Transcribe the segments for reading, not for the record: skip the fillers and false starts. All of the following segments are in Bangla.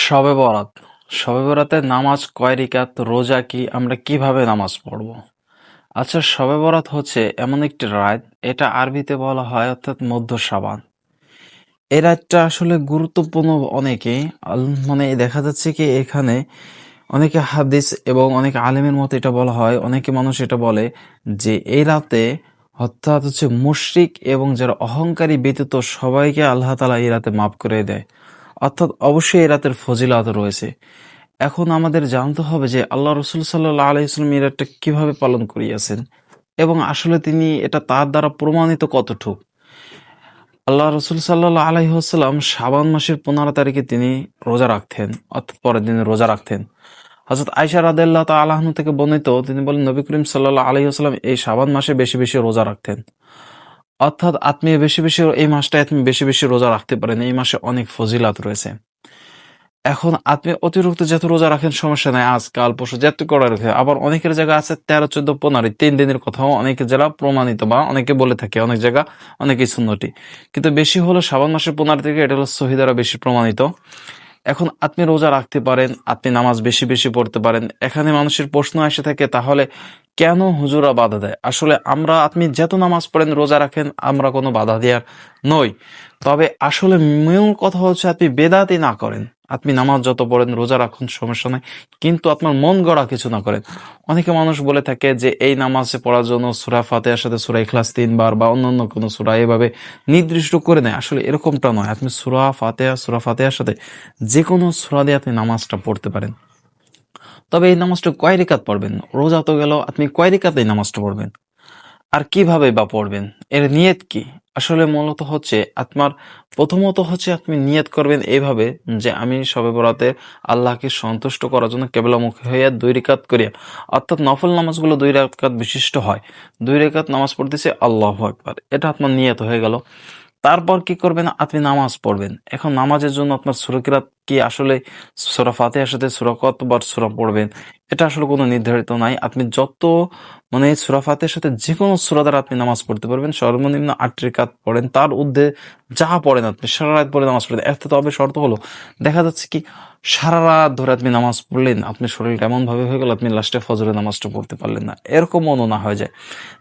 শবে বরাত। শবে বরাতের নামাজ কয় রিকাত, রোজা কি, আমরা কিভাবে নামাজ পড়ব? আচ্ছা, শবে বরাত হচ্ছে এমন একটি রাত, এটা আরবিতে বলা হয় অর্থাৎ মধ্য শাবান। এই রাতটা আসলে গুরুত্বপূর্ণ অনেকেই। মানে দেখা যাচ্ছে কি এখানে অনেকে হাদিস এবং অনেক আলেমের মতে এটা বলা হয়, অনেকে মানুষ এটা বলে যে এই রাতে অর্থাৎ হচ্ছে মুশরিক এবং যারা অহংকারী ব্যতীত সবাইকে আল্লাহ তাআলা এই রাতে মাফ করে দেয়। অর্থাৎ অবশ্যই এই রাতের ফজিলত রয়েছে। এখন আমাদের জানতে হবে যে আল্লাহ রসুল সাল্লাহ আলাইসলাম এই রাতটা কিভাবে পালন করিয়াছেন এবং আসলে তিনি এটা তার দ্বারা প্রমাণিত কতটুক। আল্লাহ রসুল সাল্লাহ আলাইসাল্লাম শাবান মাসের 15 তারিখে তিনি রোজা রাখতেন, অর্থাৎ পরের দিনে রোজা রাখতেন। হযরত আয়েশা রাদিয়াল্লাহু তাআলা আনহা থেকে বর্ণিত, তিনি বলেন নবী করিম সাল্লাল্লাহু আলাইহি ওয়াসাল্লাম এই শাবান মাসে বেশি বেশি রোজা রাখতেন। অর্থাৎ আপনি বেশি বেশি এই মাসটায় আপনি বেশি বেশি রোজা রাখতে পারেন, এই মাসে অনেক ফজিলত রয়েছে। এখন আপনি অতিরিক্ত যত রোজা রাখেন সমস্যা নাই, আজ কাল পরশু যত করে রাখে। আবার অনেকের জায়গা আছে 13, 14, 15 3 দিনের কথাও অনেকের যারা প্রমাণিত বা অনেকে বলে থাকে, অনেক জায়গা অনেকেই সুন্নতি, কিন্তু বেশি হলো শাবান মাসের 15 থেকে, এটা হলো সহিহ দ্বারা বেশি প্রমাণিত। এখন আপনি রোজা রাখতে পারেন, আপনি নামাজ বেশি বেশি পড়তে পারেন। এখানে মানুষের প্রশ্ন এসে থাকে, তাহলে কেন হুজুরা বাধা দেয়? আসলে আপনি যত নামাজ পড়েন রোজা রাখেন, আমরা কোনো বাধা দেওয়ার নই। তবে আসলে মূল কথা হচ্ছে আপনি বেদাতি না করেন। আপনি নামাজ যত পড়েন রোজা রাখুন, সমস্যা নাই, কিন্তু আপনার মন গড়া কিছু না করেন। অনেকে মানুষ বলে থাকে যে এই নামাজে পড়ার জন্য সূরা ফাতিহার সাথে সূরা ইখলাস 3 বার বা অন্যান্য কোনো সূরা এভাবে নির্দিষ্ট করে নেয়। আসলে এরকমটা নয়। আপনি সূরা ফাতিহার সাথে যে কোনো সূরা দিয়ে আপনি নামাজটা পড়তে পারেন। তবে এই নামাজটা কয় রিকাত পড়বেন? রোজা তো গেল, আপনি কয় রিকাত এই নামাজটা পড়বেন? আর কিভাবে বা পড়বেন? এর নিয়ত কি? আসলে মূলত হচ্ছে আপনার প্রথমত হচ্ছে আপনি নিয়ত করবেন এইভাবে যে আমি শবে বরাতে আল্লাহকে সন্তুষ্ট করার জন্য কেবলামুখী হইয়া 2 রিকাত করিয়া, অর্থাৎ নফল নামাজগুলো 2 রাকাত বিশিষ্ট হয়। 2 রিকাত নামাজ পড়তেছে, আল্লাহু আকবার, এটা আপনার নিয়ত হয়ে গেল। তারপর কি করবেন? আপনি নামাজ পড়বেন। এখন নামাজের জন্য আপনার সূরা কিরাত কি আসলে সূরা ফাতিহার সাথে সূরা কতবার সূরা পড়বেন, এটা আসলে কোনো নির্ধারিত নাই। আপনি যত সূরা ফাতিহার সাথে যেকোনো সূরা দ্বারা আপনি নামাজ পড়তে পারবেন। সর্বনিম্ন 8 রিকাত পড়েন, তার ঊর্ধ্বে যা পড়েন আপনি সারা রাত পড়ে নামাজ পড়েন। এতে তবে শর্ত হলো, দেখা যাচ্ছে কি সারা রাত ধরে আপনি নামাজ পড়লেন, আপনার শরীরটা এমন ভাবে হয়ে গেল আপনি লাস্টে ফজরের নামাজটা পড়তে পারলেন না, এরকম মনে না হয়ে যায়।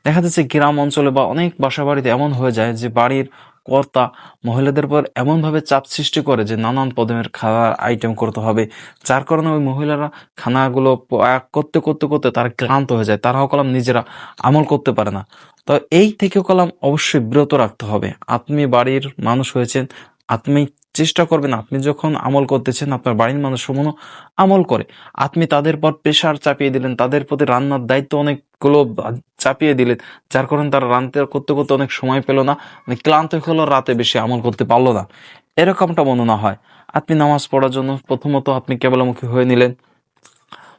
দেখা যাচ্ছে গ্রাম অঞ্চলে বা অনেক বাসা বাড়িতে এমন হয়ে যায় যে বাড়ির কর্তা মহিলাদের পর এমনভাবে চাপ সৃষ্টি করে যে নানান পদের খাবার আইটেম করতে হবে, যার কারণে ওই মহিলারা খানাগুলো করতে করতে করতে তারা ক্লান্ত হয়ে যায়, তারাও কলাম নিজেরা আমল করতে পারে না। তো এই থেকে কলাম অবশ্যই বিরত রাখতে হবে। আপনি বাড়ির মানুষ হয়েছেন, আপনি চেষ্টা করবেন আপনি যখন আমল করতেছেন আপনার বাড়ির মানুষ সমূহ আমল করে, আপনি তাদের পর প্রেশার চাপিয়ে দিলেন, তাদের প্রতি রান্নার দায়িত্ব অনেকগুলো চাপিয়ে দিলেন, যার কারণে তারা রান্না করতে করতে অনেক সময় পেল না, ক্লান্ত হলো, রাতে বেশি আমল করতে পারলো না, এরকমটা মনে না হয়। আপনি নামাজ পড়ার জন্য প্রথমত আপনি কেবলামুখী হয়ে নিলেন,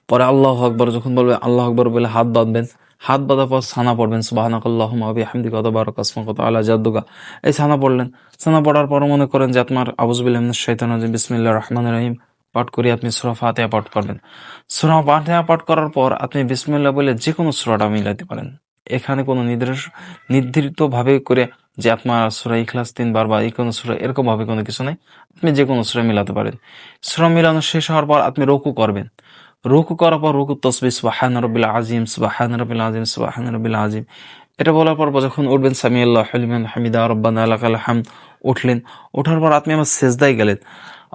পরে আল্লাহ আকবর যখন বলবেন, আল্লাহ আকবর বলে হাত বাঁধবেন। হাত বাঁধার পর সানা পড়বেন, সুবহানাকাল্লাহুম্মা ওয়া বিহামদিকা ওয়া তাবারাকা ইসমুকা ওয়া তাআলা জাদ্দুকা। এই সানা পড়লেন। সানা পড়ার পর মনে করেন যে আপনার আউযু বিল্লাহি মিনাশ শাইতানির রাজিম বিসমিল্লাহির রহমানির রহিম পাঠ করে আপনি সূরা ফাতিহা পাঠ করবেন। সূরা ফাতিহা পাঠ করার পর আপনি বিসমিল্লাহ বলে যেকোনো সূরাটা মিলাতে পারেন। এখানে কোনো নির্ধারিত ভাবে করে যে আপনার সূরা ইখলাস 3 বার বা এই কোনো সূরা, এরকম ভাবে কোনো কিছু নাই। আপনি যেকোনো সূরা মিলাতে পারেন। সূরা মিলানো শেষ হওয়ার পর আপনি রুকু করবেন। রুকু করার পর রুকু তসবিহ সুবহান রাব্বিল আযীম, সুবহান রাব্বিল আযীম, সুবহান রাব্বিল আযীম, এটা বলার পর যখন উঠবেন সামিআল্লাহু লিমান হামিদা রব্বানা লাকাল হামদ, উঠলেন। ওঠার পর আপনি আমার সিজদায় গেলেন,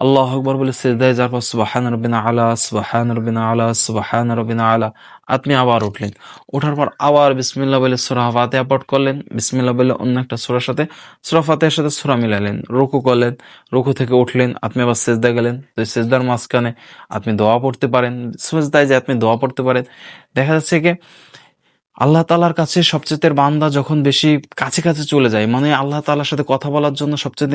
আল্লাহু আকবার বলে সিজদায় যাওয়ার পর সুবহান রাব্বিনা আলা, সুবহান রাব্বিনা আলা, সুবহান রাব্বিনা আলা, আপনি আবার উঠলেন। ওঠার পর আবার বিসমিল্লাহ বলে সূরা ফাতিহা পাঠ করলেন, বিসমিল্লাহ বলে অন্য একটা সূরার সাথে সূরা ফাতিহার সাথে সূরা মিলালেন, রুকু করলেন, রুকু থেকে উঠলেন, আপনি আবার সিজদায় গেলেন। তো সিজদার মাঝখানে আপনি দোয়া পড়তে পারেন, সিজদায় যে আপনি দোয়া পড়তে পারেন। দেখা যাচ্ছে কি আল্লাহ তাআলার কাছে সবচেয়ে বান্দা যখন বেশি কাছে কাছে চলে যায়, আল্লাহ তাআলার সাথে কথা বলার জন্য সবচেয়ে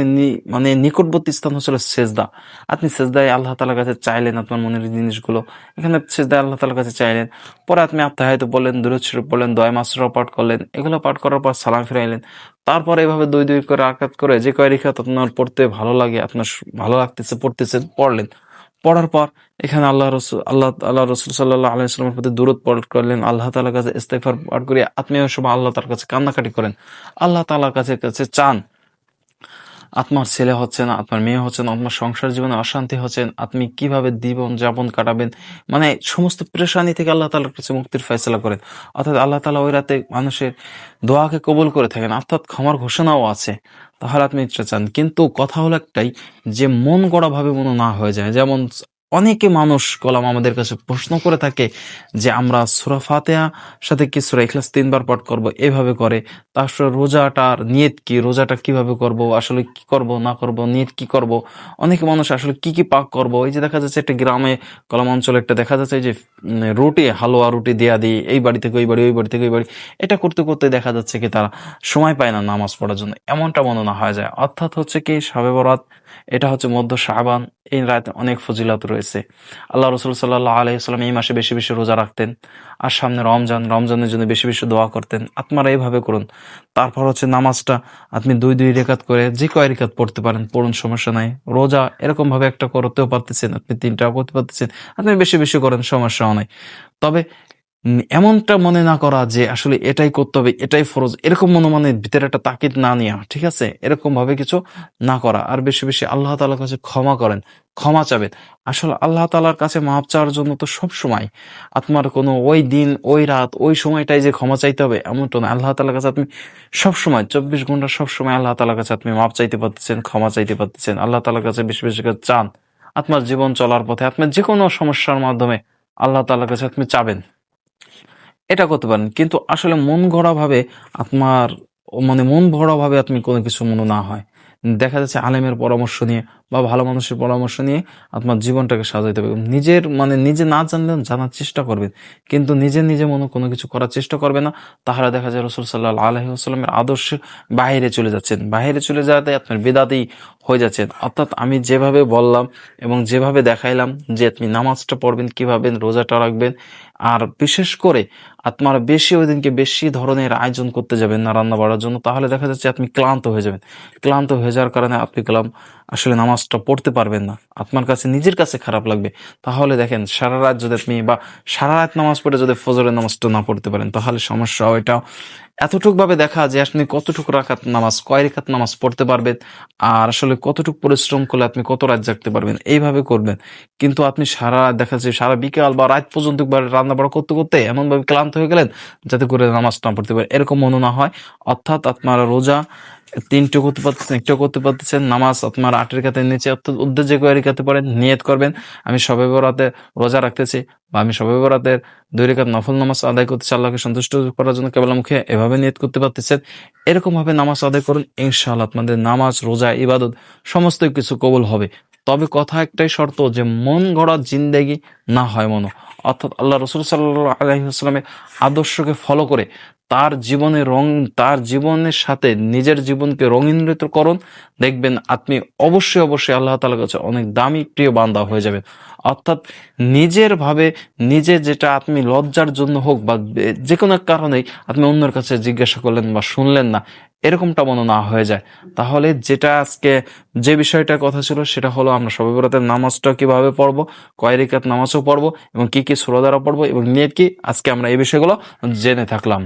নিকটবর্তী স্থান হচ্ছে সেজদা। আপনি সেজদায় আল্লাহ তাআলার কাছে চাইলেন আপনার মনের জিনিসগুলো, এখানে সেজদায় আল্লাহ তাআলার কাছে চাইলেন। পরে আপনি আত্তাহিয়াত বললেন, দুরূদ শরীফ বললেন, দোয়া মাসুরা পাঠ করলেন, এগুলো পাঠ করার পর সালাম ফিরাইলেন। তারপর এভাবে দুই দুই করে রাকাত করে যে কয় রিকাত আপনার পড়তে ভালো লাগে, আপনার ভালো লাগতেছে পড়তেছেন, পড়লেন। পড়ার পর এখানে আল্লাহ রসুল সাল্লাল্লাহু আলাইহি ওয়াসাল্লামের প্রতি দুরূদ পাঠ করলেন, আল্লাহ তাআলার কাছে ইস্তেগফার পাঠ করে আপনিও সব আল্লাহ তাআলার কাছে কান্নাকাটি করেন, আল্লাহ তাআলার কাছে কাছে চান। আপনার ছেলে হচ্ছে না, আপনার মেয়ে হচ্ছে না, আপনার সংসার জীবনে অশান্তি হচ্ছেন, আপনি কিভাবে জীবন যাপন কাটাবেন, মানে সমস্ত পেরেশানি থেকে আল্লাহ তাআলার কাছে মুক্তির ফয়সালা করেন। অর্থাৎ আল্লাহ তাআলা ওই রাতে মানুষের দোয়াকে কবুল করে থাকেন, অর্থাৎ ক্ষমার ঘোষণাও আছে। তাহলে আপনি এটা চান, কিন্তু কথা হলো একটাই, যে মন গড়া ভাবে মনে না হয়ে যায়। যেমন অনেকে মানুষ কলাম আমাদের কাছে প্রশ্ন করে থাকে যে আমরা সূরা ফাতিহা সাথে কি সূরা ইখলাস ৩ বার পাঠ করব, এভাবে করে। তারপর রোজাটার নিয়ত কি, রোজাটা কিভাবে করব, আসলে কি করব না করব, নিয়ত কি করব। অনেকে মানুষ আসলে কি কি পাক করব, এই যে দেখা যাচ্ছে একটা গ্রামে কলাম অঞ্চলে একটা দেখা যাচ্ছে যে রুটি, হালুয়া রুটি দেয়া দিই, এই বাড়ি থেকে ওই বাড়ি, ওই বাড়ি থেকে ওই বাড়ি, এটা করতে করতে দেখা যাচ্ছে কি তারা সময় পায় না নামাজ পড়ার জন্য, এমনটা মনে হয় যায়। অর্থাৎ হচ্ছে কি শবে বরাত, এটা হচ্ছে মধ্য শাবান, এই রাতে অনেক ফজিলত রয়েছে। আল্লাহ রসুল সাল্লাল্লাহু আলাইহি ওয়াসাল্লাম এই মাসে বেশি বেশি রোজা রাখতেন, আর সামনে রমজান, রমজানের জন্য বেশি বেশি দোয়া করতেন। আপনারা এইভাবে করুন। তারপর হচ্ছে নামাজটা আপনি দুই দুই রেকাত করে যে কয় রেকাত পড়তে পারেন পড়ুন, সমস্যা নাই। রোজা এরকম ভাবে একটা করতেও পারতেছেন, আপনি ৩টা করতে পারতেছেন, আপনি বেশি বেশি করেন, সমস্যাও নাই। তবে এমনটা মনে না করা যে আসলে এটাই করতে হবে, এটাই ফরজ, এরকম মনে ভিতরে একটা তাকিদ না নেওয়া, ঠিক আছে? এরকম ভাবে কিছু না করা। আর বেশি বেশি আল্লাহ তাআলার কাছে ক্ষমা করেন, ক্ষমা চাবেন। আসলে আল্লাহ তাআলার কাছে মাপ চাওয়ার জন্য তো সব সময় আপনার কোনো ওই দিন, ওই রাত, ওই সময়টাই যে ক্ষমা চাইতে হবে এমনটা না। আল্লাহ তাআলার কাছে আপনি সব সময় ২৪ ঘন্টা সব সময় আল্লাহ তাআলার কাছে আপনি মাপ চাইতে পারতেছেন, ক্ষমা চাইতে পারতেছেন। আল্লাহ তাআলার কাছে বেশি বেশি করে চান। আপনার জীবন চলার পথে আপনার যে কোনো সমস্যার মাধ্যমে আল্লাহ তাআলার কাছে আপনি চাবেন, এটা করতে পারেন। কিন্তু আসলে মন গড়া ভাবে আপনার মানে মন ভরা ভাবে আপনি কোনো কিছু মনে না হয়। দেখা যাচ্ছে আলেমের পরামর্শ নিয়ে বা ভালো মানুষের পরামর্শ নিয়ে আপনার জীবনটাকে সাজাইতে হবে। নিজের নিজে না জানলেও জানার চেষ্টা করবেন। কিন্তু নিজে মনে কোনো কিছু করার চেষ্টা করবে না। তাহলে দেখা যায় রাসূল সাল্লাল্লাহু আলাইহি ওয়াসাল্লামের আদর্শের বাহিরে চলে যাচ্ছেন। বাহিরে চলে যাওয়াতে আপনার বেদাতি হয়ে যাচ্ছেন। অর্থাৎ আমি যেভাবে বললাম এবং যেভাবে দেখাইলাম যে আপনি নামাজটা পড়বেন কিভাবে, রোজাটা রাখবেন, আর বিশেষ করে আপনারা বেশি ওই দিনকে বেশি ধরনের আয়োজন করতে যাবেন না রান্না বাড়ার জন্য, তাহলে দেখা যাচ্ছে আপনি ক্লান্ত হয়ে যাবেন। ক্লান্ত হয়ে যাওয়ার কারণে আপনি আসলে নামাজটা পড়তে পারবেন না, আপনার কাছে নিজের কাছে খারাপ লাগবে। তাহলে দেখেন সারা রাত যদি আপনি বা সারা রাত নামাজ পড়ে যদি ফজরের নামাজটা না পড়তে পারেন, তাহলে সমস্যা ওইটাও। এতটুক ভাবে দেখা যে আপনি কতটুকু রাকাত নামাজ, কয় রাকাত নামাজ পড়তে পারবেন, আর আসলে কতটুকু পরিশ্রম করলে আপনি কত রাত জাগতে পারবেন, এইভাবে করবেন। কিন্তু আপনি সারা রাত দেখা যাচ্ছে সারা বিকাল বা রাত পর্যন্ত একবার রান্না বাড়া করতে করতে এমনভাবে ক্লান্ত হয়ে গেলেন যাতে করে নামাজ না পড়তে পারে, এরকম মনে না হয়। অর্থাৎ আপনারা রোজা ৩টা করতে পারতেছেন, ১টা করতে পারতেছেন, নামাজ আপনার ৮ রেখাতের নিচে অর্থাৎ ঊর্ধ্বে যে কয় রেখাতে পারেন নিয়ত করবেন আমি শবে বরাতে রোজা রাখতেছি, বা আমি শবে বরাতের ২ রেখাত নফল নামাজ আদায় করতেছি আল্লাহকে সন্তুষ্ট করার জন্য কেবল মুখে, এভাবে নিয়ত করতে পারতেছেন। এরকম ভাবে নামাজ আদায় করুন, ইনশাআল্লাহ আপনাদের নামাজ, রোজা, ইবাদত সমস্ত কিছু কবুল হবে। তবে কথা একটাই শর্ত, যে মন গড়া জিন্দেগি না হয় মনো। অর্থাৎ আল্লাহ রসুল সাল্লাল্লাহু আলাইহি ওয়াসাল্লামের আদর্শকে ফলো করে তার জীবনে তার জীবনের সাথে নিজের জীবনকে রঙিনৃত করুন। দেখবেন আপনি অবশ্যই অবশ্যই আল্লাহ তাআলার কাছে অনেক দামি প্রিয় বান্দা হয়ে যাবেন। অর্থাৎ নিজের ভাবে নিজে, যেটা আপনি লজ্জার জন্য হোক বা যে কোনো কারণেই আপনি অন্যের কাছে জিজ্ঞাসা করলেন বা শুনলেন না, এরকমটা মনে না হয়ে যায়। তাহলে যেটা আজকে যে বিষয়টার কথা ছিল সেটা হলো আমরা শবে বরাতের নামাজটা কিভাবে পড়বো, কয় রাকাত নামাজও পড়বো এবং কি কি সূরা দ্বারা পড়বো এবং নিয়ত কি, আজকে আমরা এই বিষয়গুলো জেনে থাকলাম।